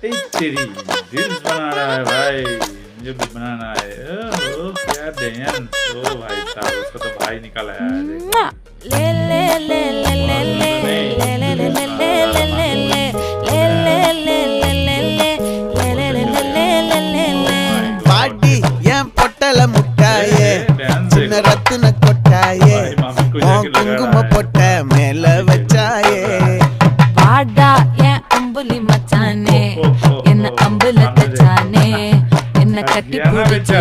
तेरी रील्स बनाना है भाई, मुझे भी बनाना है। ओ क्या डांस, ओ भाई साहब उसको तो भाई निकाला है। ले ले ले ले ले ले ले ले ले ले ले ले ले ले பாட்டி என் பொட்டல முட்டாயே சின்ன ரத்தின கொட்டாயே குங்கும பொட்ட மேல வச்சாயே பாடா என் அம்புலி மச்சானே என்ன அம்புல தச்சானே என்ன கட்டி பிடிச்சு